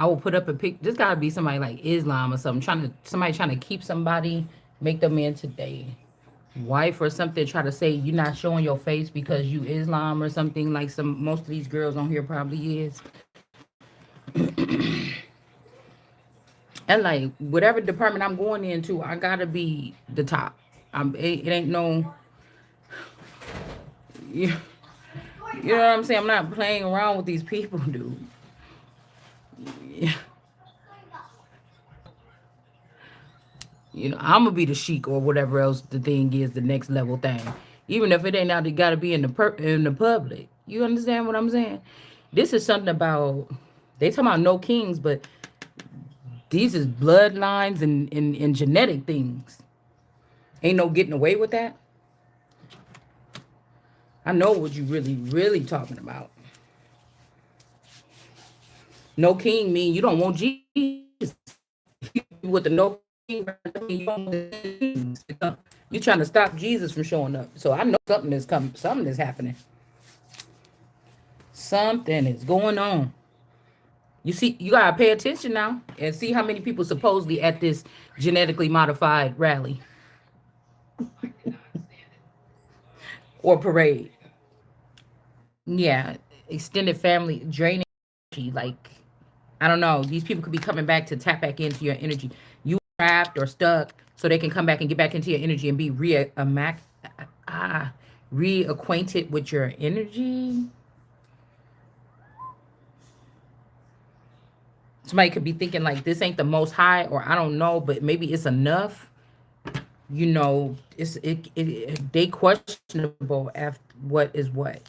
I will put up a pic. This gotta be somebody like Islam or something, somebody trying to keep somebody, make them into their wife or something. Try to say you're not showing your face because you Islam or something. Like most of these girls on here probably is. And like whatever department I'm going into, I gotta be the top. It ain't no, you, you know what I'm saying. I'm not playing around with these people, dude. You know, I'm gonna be the sheik or whatever else the thing is, the next level thing. Even if it ain't out, it gotta be in the public. You understand what I'm saying? This is something about, they talking about no kings, but these is bloodlines and genetic things. Ain't no getting away with that. I know what you really talking about. No king mean you don't want Jesus. With the no king, you don't want Jesus. You're trying to stop Jesus from showing up. So I know something is coming. Something is happening. Something is going on. You see, you gotta pay attention now and see how many people supposedly at this genetically modified rally or parade. Yeah, extended family draining energy. Like, I don't know. These people could be coming back to tap back into your energy. You trapped or stuck, so they can come back and get back into your energy and be reacquainted with your energy. Somebody could be thinking like this ain't the most high, or I don't know, but maybe it's enough. You know, they questionable after what is what,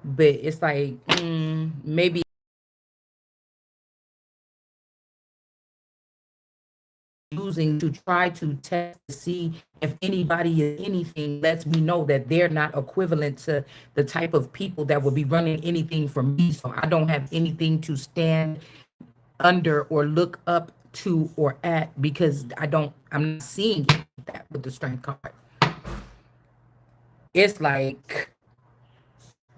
but it's like maybe using to try to test to see if anybody is anything lets me know that they're not equivalent to the type of people that would be running anything for me. So I don't have anything to stand under or look up to or at because I'm not seeing that with the strength card. It's like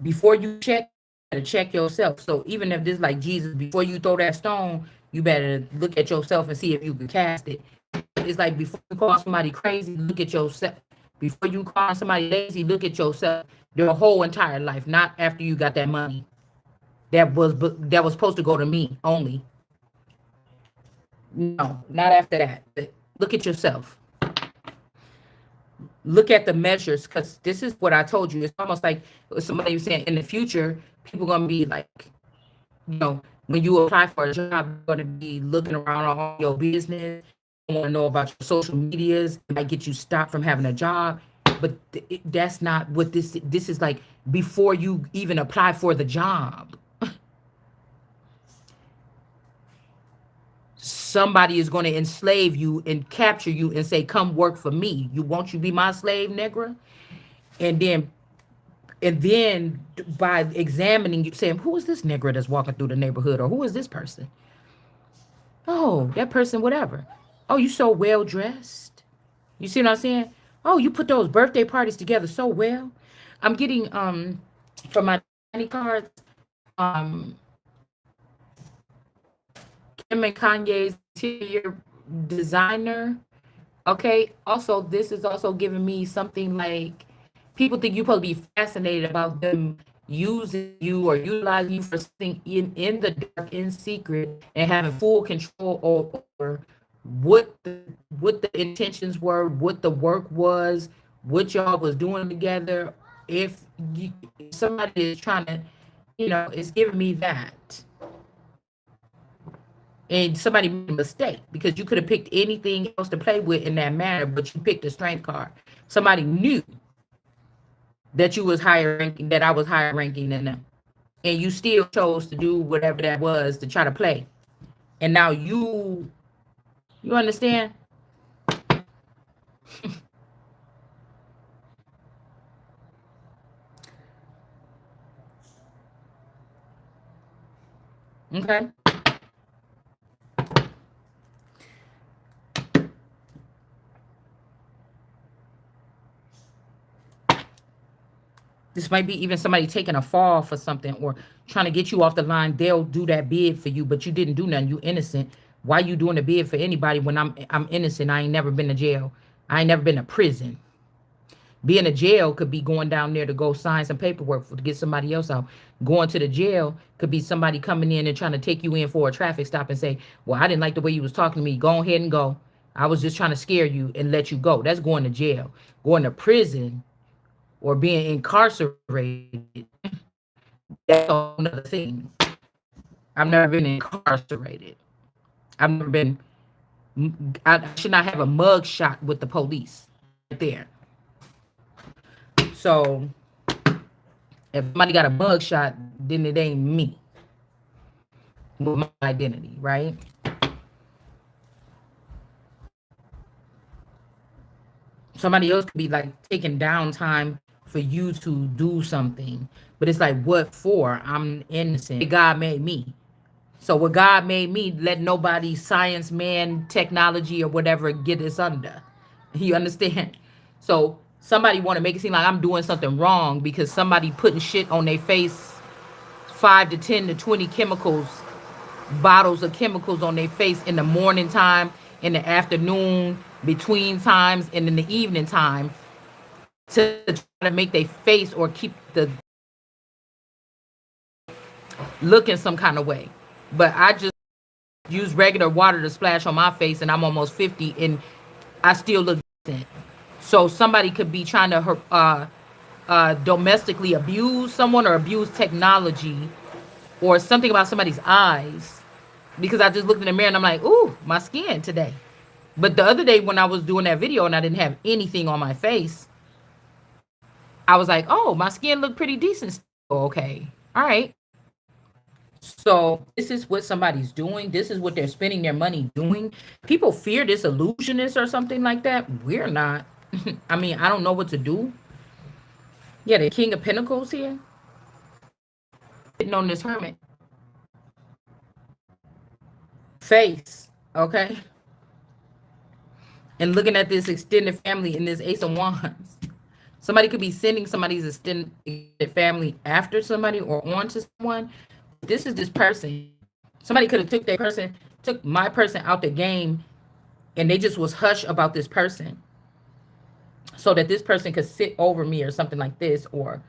before you check, you gotta check yourself. So even if this like Jesus, before you throw that stone, you better look at yourself and see if you can cast it. It's like before you call somebody crazy, look at yourself. Before you call somebody lazy, look at yourself. Their whole entire life, not after you got that money that was supposed to go to me only. No, not after that. Look at yourself. Look at the measures, because this is what I told you. It's almost like somebody was saying in the future, people gonna be like, when you apply for a job, you're gonna be looking around all your business, want to know about your social medias. It might get you stopped from having a job, but that's not what this is like. Before you even apply for the job, somebody is going to enslave you and capture you and say, "Come work for me. You won't you be my slave, Negra?" And then by examining you, saying, "Who is this Negra that's walking through the neighborhood?" Or "Who is this person?" "Oh, that person, whatever." "Oh, you so well dressed." You see what I'm saying? "Oh, you put those birthday parties together so well." I'm getting from my tiny cards, um Kim and Kanye's interior designer. Okay. Also, this is also giving me something like people think you're supposed to be fascinated about them using you or utilizing you for something in the dark, in secret, and having full control over what the intentions were, what the work was, what y'all was doing together. If somebody is trying to, it's giving me that. And somebody made a mistake because you could have picked anything else to play with in that manner, but you picked a strength card. Somebody knew that you was higher ranking, that I was higher ranking than them, and you still chose to do whatever that was to try to play. And now you understand? Okay. This might be even somebody taking a fall for something or trying to get you off the line. They'll do that bid for you, but you didn't do nothing. You innocent. Why you doing a bid for anybody when I'm innocent? I ain't never been to jail. I ain't never been to prison. Being a jail could be going down there to go sign some paperwork to get somebody else out. Going to the jail could be somebody coming in and trying to take you in for a traffic stop and say, "Well, I didn't like the way you was talking to me. Go ahead and go. I was just trying to scare you and let you go." That's going to jail. Going to prison or being incarcerated, that's a whole nother thing. I've never been incarcerated. I've never been. I should not have a mug shot with the police right there. So if somebody got a mug shot, then it ain't me with my identity, right? Somebody else could be like taking downtime for you to do something, but it's like, what for? I'm innocent. God made me. So what God made me, let nobody, science, man, technology, or whatever get us under. You understand? So somebody want to make it seem like I'm doing something wrong because somebody putting shit on their face, 5 to 10 to 20 chemicals, bottles of chemicals on their face in the morning time, in the afternoon, between times, and in the evening time to try to make their face or keep the looking some kind of way. But I just use regular water to splash on my face, and I'm almost 50, and I still look decent. So somebody could be trying to domestically abuse someone or abuse technology or something about somebody's eyes because I just looked in the mirror and I'm like, ooh, my skin today. But the other day when I was doing that video and I didn't have anything on my face, I was like, oh, my skin looked pretty decent. Okay. All right. So this is what somebody's doing. This is what they're spending their money doing. People fear this illusionist or something like that. We're not. I mean, I don't know what to do. Yeah, the King of Pentacles here. Sitting on this hermit. Face. Okay. And looking at this extended family in this Ace of Wands. Somebody could be sending somebody's extended family after somebody or onto someone. This is this person. Somebody could have took their person, took my person out the game, and they just was hush about this person so that this person could sit over me or something like this, or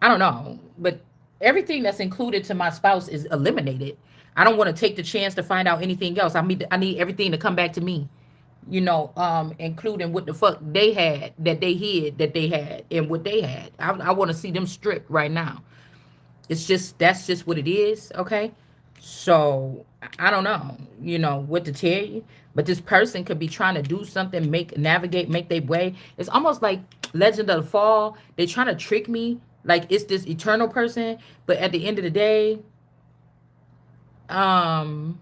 I don't know. But everything that's included to my spouse is eliminated. I don't want to take the chance to find out anything else. I need everything to come back to me, including what the fuck they had that they hid that they had and what they had. I want to see them stripped right now. It's just that's just what it is, okay? So I don't know, what to tell you. But this person could be trying to do something, make their way. It's almost like Legend of the Fall. They're trying to trick me, like it's this eternal person, but at the end of the day, um,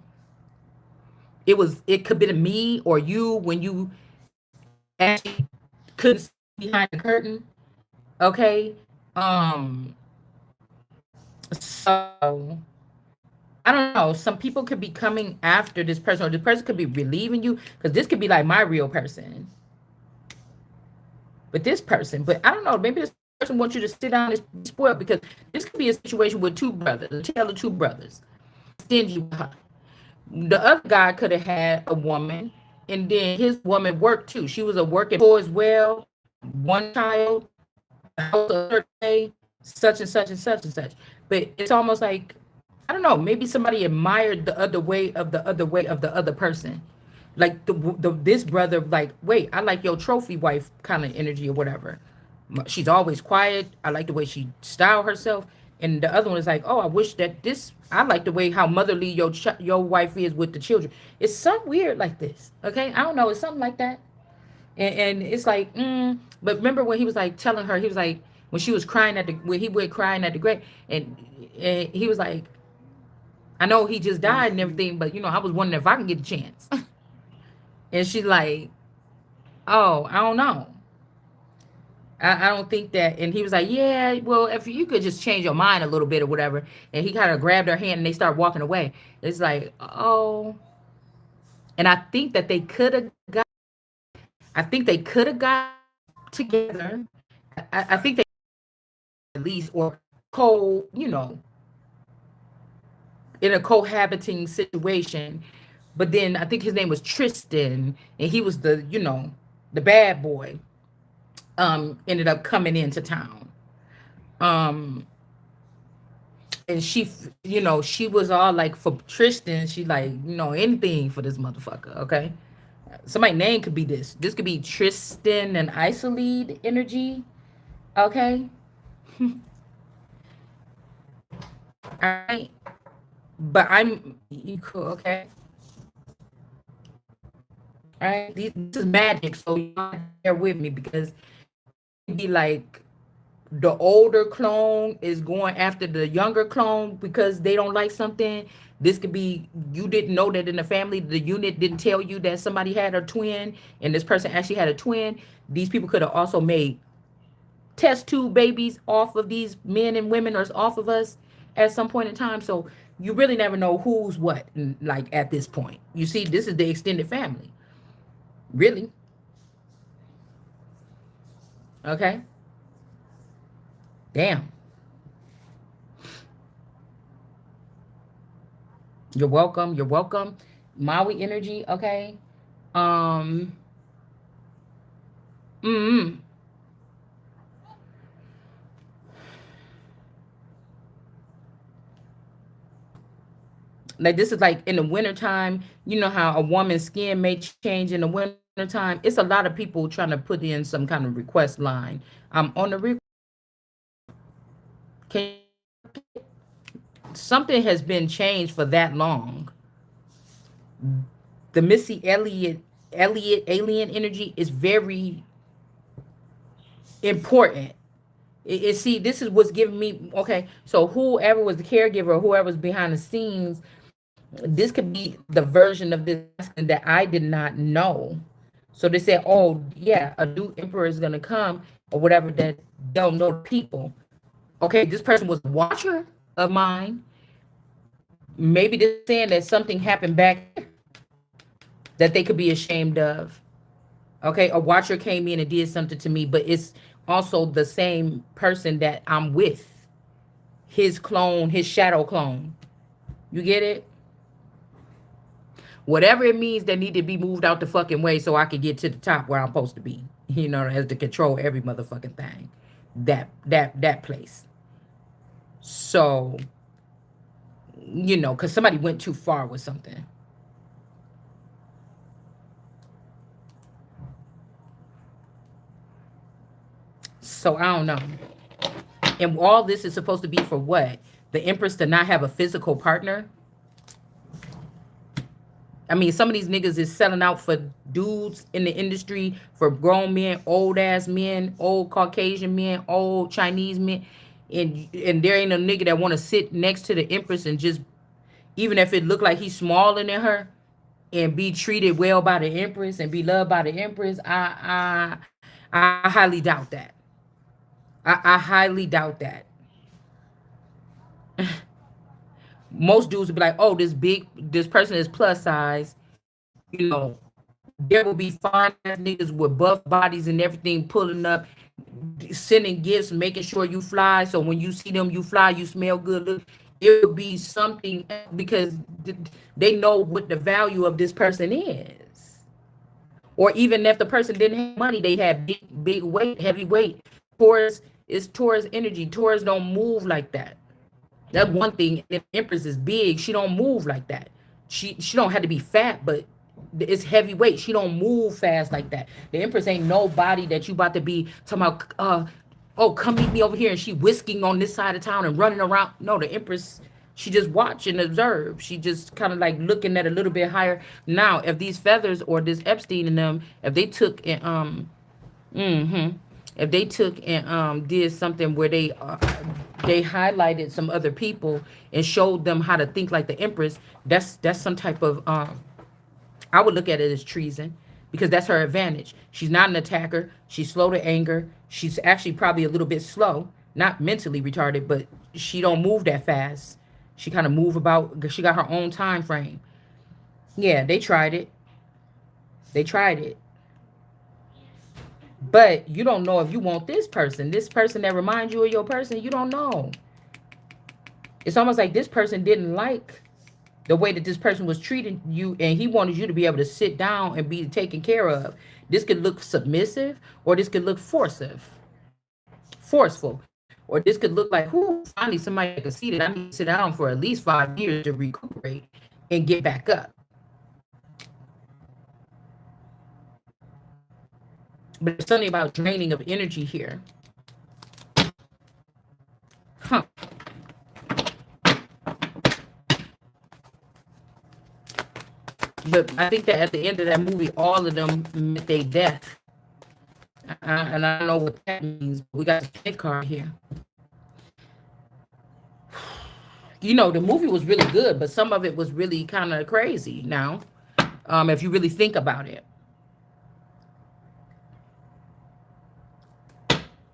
it could be to me or you when you actually couldn't see behind the curtain, okay? Um, so I don't know. Some people could be coming after this person, or this person could be relieving you because this could be like my real person. But this person, but I don't know. Maybe this person wants you to sit down and be spoiled because this could be a situation with two brothers, a tale of two brothers. Stingy with her. The other guy could have had a woman, and then his woman worked too. She was a working poor as well, one child, house a certain day, such and such and such and such. But it's almost like I don't know. Maybe somebody admired the other way of the other way of the other person, like this brother. Like, wait, I like your trophy wife kind of energy or whatever. She's always quiet. I like the way she style herself. And the other one is like, oh, I wish that this. I like the way how motherly your wife is with the children. It's something weird like this. Okay, I don't know. It's something like that. And it's like, but remember when he was like telling her, he was like when she was crying when he went crying at the grave, and he was like, I know he just died and everything, but I was wondering if I can get a chance. And she's like, oh, I don't know. I don't think that. And he was like, yeah, well, if you could just change your mind a little bit or whatever. And he kind of grabbed her hand and they start walking away. It's like, oh. And I think they could have got together. I think they at least, or you know, in a cohabiting situation. But then I think his name was Tristan, and he was the, you know, the bad boy. Ended up coming into town. Um, and you know, she was all like for Tristan. She like, you know, anything for this motherfucker. Okay, somebody name could be this. This could be Tristan and Isolede energy. Okay, all right. But I'm you cool. Okay, all right. This is magic, so you gotta bear with me because it'd be like the older clone is going after the younger clone because they don't like something. This could be you didn't know that in the family, the unit didn't tell you that somebody had a twin and this person actually had a twin. These people could have also made test tube babies off of these men and women or off of us at some point in time. So you really never know who's what, like at this point. You see, this is the extended family. Really? Okay. Damn. You're welcome. You're welcome. Maui energy, okay? Um, mm, like this is like in the wintertime, you know how a woman's skin may change in the wintertime. It's a lot of people trying to put in some kind of request line. On the can, something has been changed for that long. The Missy Elliott alien energy is very important. See, this is what's giving me okay. So whoever was the caregiver, whoever was behind the scenes, this could be the version of this that I did not know. So they said, "Oh yeah, a new emperor is gonna come or whatever." That don't know people. Okay, this person was a watcher of mine. Maybe they're saying that something happened back that they could be ashamed of. Okay, a watcher came in and did something to me, but it's also the same person that I'm with. His clone, his shadow clone. You get it? Whatever it means that need to be moved out the fucking way so I can get to the top where I'm supposed to be. You know, as to control every motherfucking thing. That place. So, you know, because somebody went too far with something. So I don't know. And all this is supposed to be for what? The Empress to not have a physical partner? I mean, some of these niggas is selling out for dudes in the industry, for grown men, old ass men, old Caucasian men, old Chinese men, and there ain't a nigga that want to sit next to the Empress and just, even if it look like he's smaller than her, and be treated well by the Empress and be loved by the Empress. I highly doubt that. I highly doubt that. Most dudes would be like, "Oh, this person is plus size, you know, there will be fine ass niggas with buff bodies and everything pulling up, sending gifts, making sure you fly. So when you see them, you fly, you smell good. Look, it will be something because they know what the value of this person is. Or even if the person didn't have money, they had big weight, heavy weight. Taurus is Taurus energy. Taurus don't move like that. That's one thing. If Empress is big, she don't move like that. She don't have to be fat, but it's heavyweight. She don't move fast like that. The Empress ain't nobody that you about to be talking about. Oh, come meet me over here, and she whisking on this side of town and running around. No, the Empress, she just watch and observe. She just kind of like looking at a little bit higher. Now, if these feathers or this Epstein and them, if they took and if they took and did something where they highlighted some other people and showed them how to think like the Empress, that's some type of I would look at it as treason because that's her advantage. She's not an attacker. She's slow to anger. She's actually probably a little bit slow, not mentally retarded, but she don't move that fast. She kind of move about. She got her own time frame. Yeah, they tried it. They tried it. But you don't know if you want this person that reminds you of your person, you don't know. It's almost like this person didn't like the way that this person was treating you, and he wanted you to be able to sit down and be taken care of. This could look submissive, or this could look forceful, or this could look like, who finally somebody that could see that I need to sit down for at least 5 years to recuperate and get back up. But it's something about draining of energy here. Huh. But I think that at the end of that movie, all of them met their death. And I don't know what that means. But we got a snake card here. You know, the movie was really good, but some of it was really kind of crazy now, if you really think about it.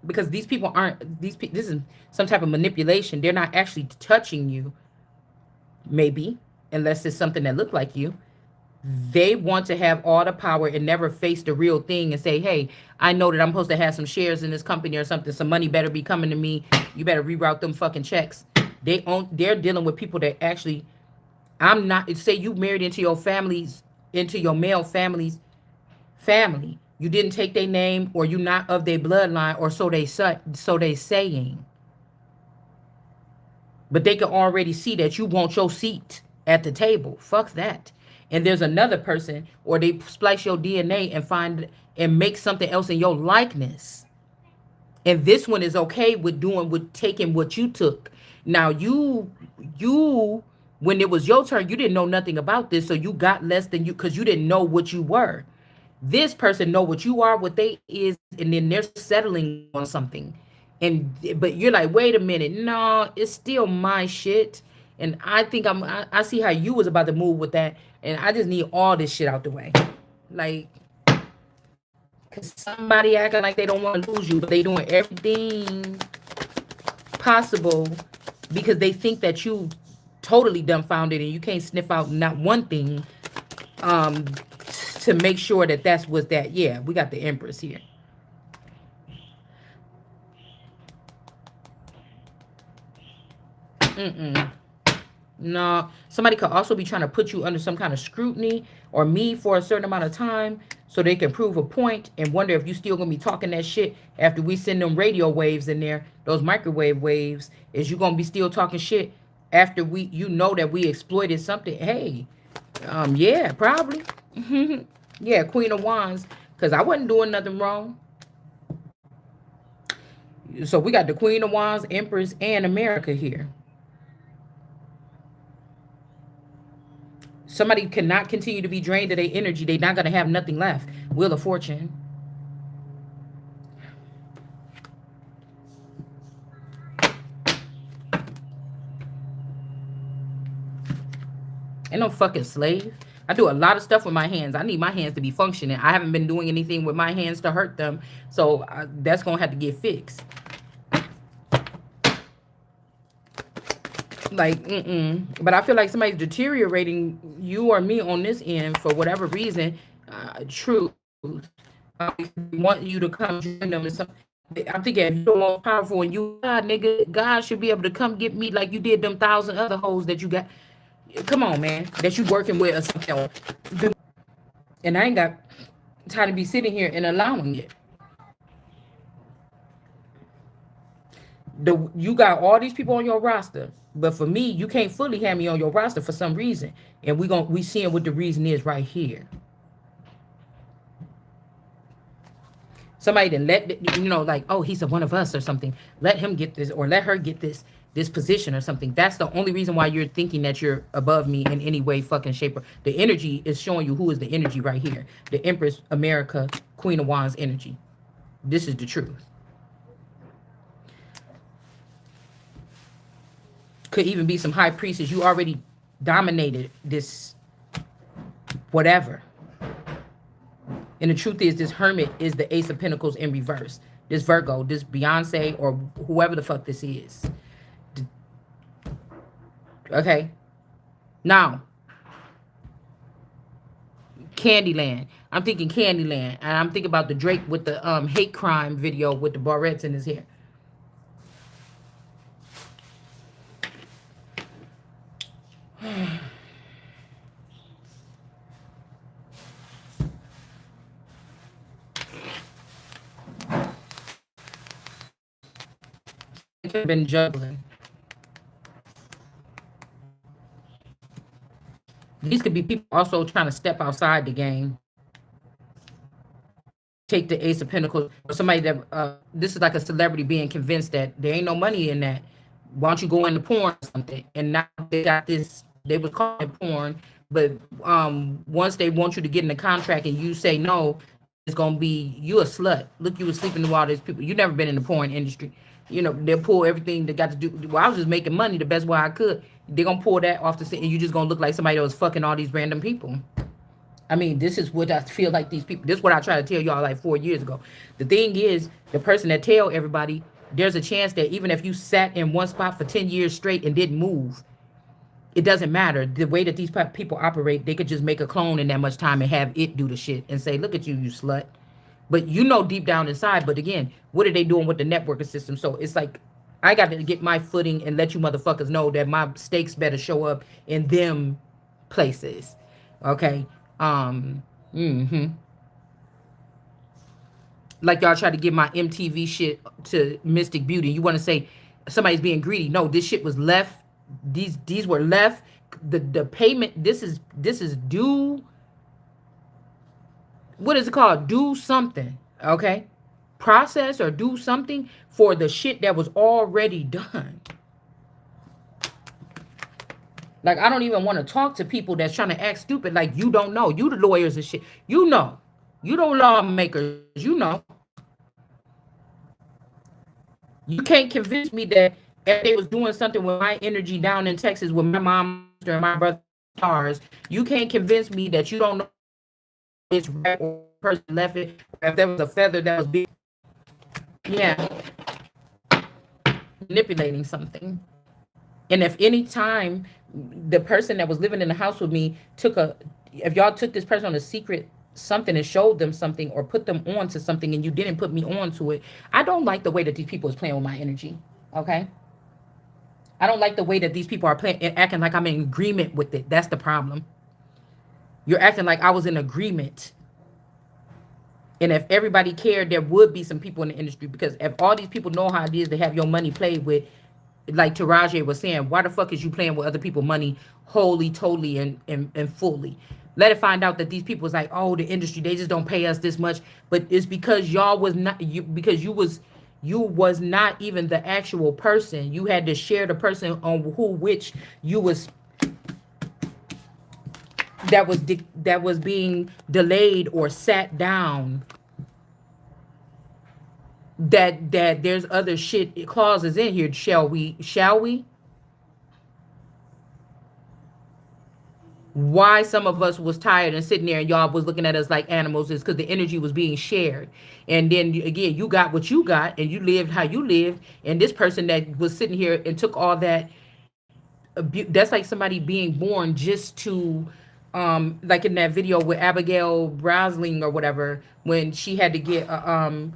Because these people aren't, this is some type of manipulation. They're not actually touching you, maybe, unless it's something that looked like you. They want to have all the power and never face the real thing and say, hey, I know that I'm supposed to have some shares in this company or something. Some money better be coming to me. You better reroute them fucking checks. They're dealing with people that actually, I'm not, say you married into your family's, into your male family's family. You didn't take their name, or you not of their bloodline, or so they saying. But they can already see that you want your seat at the table. Fuck that. And there's another person, or they splice your DNA and find and make something else in your likeness. And this one is okay with taking what you took. Now you when it was your turn, you didn't know nothing about this, so you got less than you because you didn't know what you were. This person know what you are, what they is, and then they're settling on something. And but you're like, wait a minute, no, it's still my shit. And I think I see how you was about to move with that, and I just need all this shit out the way. Like, cause somebody acting like they don't want to lose you, but they doing everything possible because they think that you totally dumbfounded and you can't sniff out not one thing, um to make sure that that's what that. Yeah, we got the Empress here. Mm-mm. No, somebody could also be trying to put you under some kind of scrutiny, or me, for a certain amount of time so they can prove a point and wonder if you still gonna be talking that shit after we send them radio waves in there, those microwave waves. Is you gonna be still talking shit after you know that we exploited something? Hey, yeah, probably. Yeah, Queen of Wands, because I wasn't doing nothing wrong. So we got the Queen of Wands, Empress, and America here. Somebody cannot continue to be drained of their energy. They're not going to have nothing left. Wheel of Fortune. Ain't no fucking slave. I do a lot of stuff with my hands. I need my hands to be functioning. I haven't been doing anything with my hands to hurt them. So that's going to have to get fixed. Like, but I feel like somebody's deteriorating you or me on this end for whatever reason. True. Want you to come join them and some. I'm thinking if you're more powerful and you God, nigga, God should be able to come get me like you did them 1,000 other hoes that you got. Come on, man, that you working with or something. And I ain't got time to be sitting here and allowing it. You got all these people on your roster, but for me, you can't fully have me on your roster for some reason, and we seeing what the reason is right here. Somebody then like, oh, he's a one of us or something. Let him get this, or let her get this position or something. That's the only reason why you're thinking that you're above me in any way, fucking shape. Or the energy is showing you who is the energy right here. The Empress, America, Queen of Wands energy. This is the truth. Could even be some high priestess. You already dominated this whatever. And the truth is, this Hermit is the Ace of Pentacles in reverse. This Virgo, this Beyonce, or whoever the fuck this is. Okay. Now, Candyland. I'm thinking Candyland, and I'm thinking about the Drake with the hate crime video with the barrettes in his hair. They could have been juggling. These could be people also trying to step outside the game, take the Ace of Pentacles, or somebody that this is like a celebrity being convinced that there ain't no money in that. Why don't you go into porn or something? And now they got this. They was calling it porn, but once they want you to get in the contract and you say no, it's gonna be you a slut. Look, you was sleeping with all these people. You never been in the porn industry. You know they'll pull everything that got to do. Well, I was just making money the best way I could. They're gonna pull that off the scene, and you just gonna look like somebody that was fucking all these random people. I mean, this is what I feel like these people, this is what I tried to tell y'all like 4 years ago. The thing is, the person that tell everybody, there's a chance that even if you sat in one spot for 10 years straight and didn't move, it doesn't matter. The way that these people operate, they could just make a clone in that much time and have it do the shit and say, look at you, you slut. But you know deep down inside, but again, what are they doing with the networking system? So it's like, I got to get my footing and let you motherfuckers know that my stakes better show up in them places. Okay? Like y'all try to give my MTV shit to Mystic Beauty. You want to say somebody's being greedy. No, this shit was left. These were left. The payment, this is due. What is it called? Do something. Okay? Process or do something for the shit that was already done. Like, I don't even want to talk to people that's trying to act stupid. Like, you don't know. You the lawyers and shit. You know. You the lawmakers. You know. You can't convince me that if they was doing something with my energy down in Texas with my mom and my brother stars, you can't convince me that you don't know it's right or person left it. If there was a feather that was big. Yeah. Manipulating something. And if any time the person that was living in the house with me if y'all took this person on a secret something and showed them something or put them on to something and you didn't put me on to it, I don't like the way that these people is playing with my energy. Okay? I don't like the way that these people are playing and acting like I'm in agreement with it. That's the problem. You're acting like I was in agreement. And if everybody cared, there would be some people in the industry, because if all these people know how it is to have your money played with, like Taraji was saying, why the fuck is you playing with other people's money wholly, totally, and fully? Let it find out that these people was like, oh, the industry, they just don't pay us this much. But it's because y'all was not, because you was not even the actual person. You had to share the person on which you was, that was being delayed or sat down. That there's other shit clauses in here. Shall we? Why some of us was tired and sitting there and y'all was looking at us like animals is because the energy was being shared. And then again, you got what you got and you lived how you lived. And this person that was sitting here and took all that that's like somebody being born just to like in that video with Abigail Browsling or whatever, when she had to get a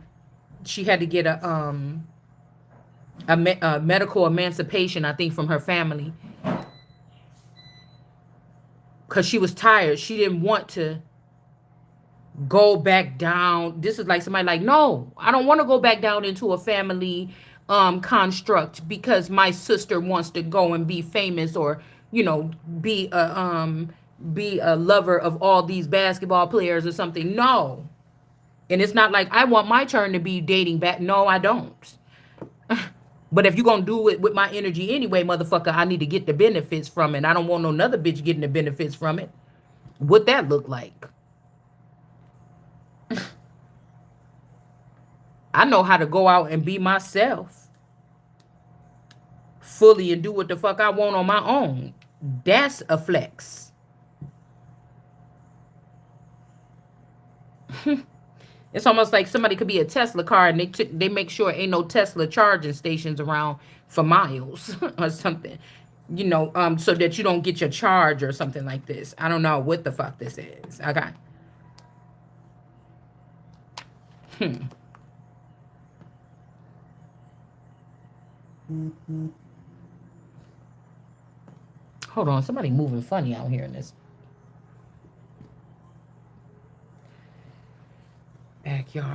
medical emancipation, I think, from her family, because she was tired. She didn't want to go back down. This is like somebody like, no, I don't want to go back down into a family construct because my sister wants to go and be famous, or be a lover of all these basketball players or something. No. And it's not like I want my turn to be dating back. No, I don't. But if you're going to do it with my energy anyway, motherfucker, I need to get the benefits from it. I don't want no another bitch getting the benefits from it. What that look like? I know how to go out and be myself fully and do what the fuck I want on my own. That's a flex. It's almost like somebody could be a Tesla car and they make sure ain't no Tesla charging stations around for miles or something, so that you don't get your charge or something like this. I don't know what the fuck this is. Okay. Hmm. Hold on, somebody moving funny out here in this backyard.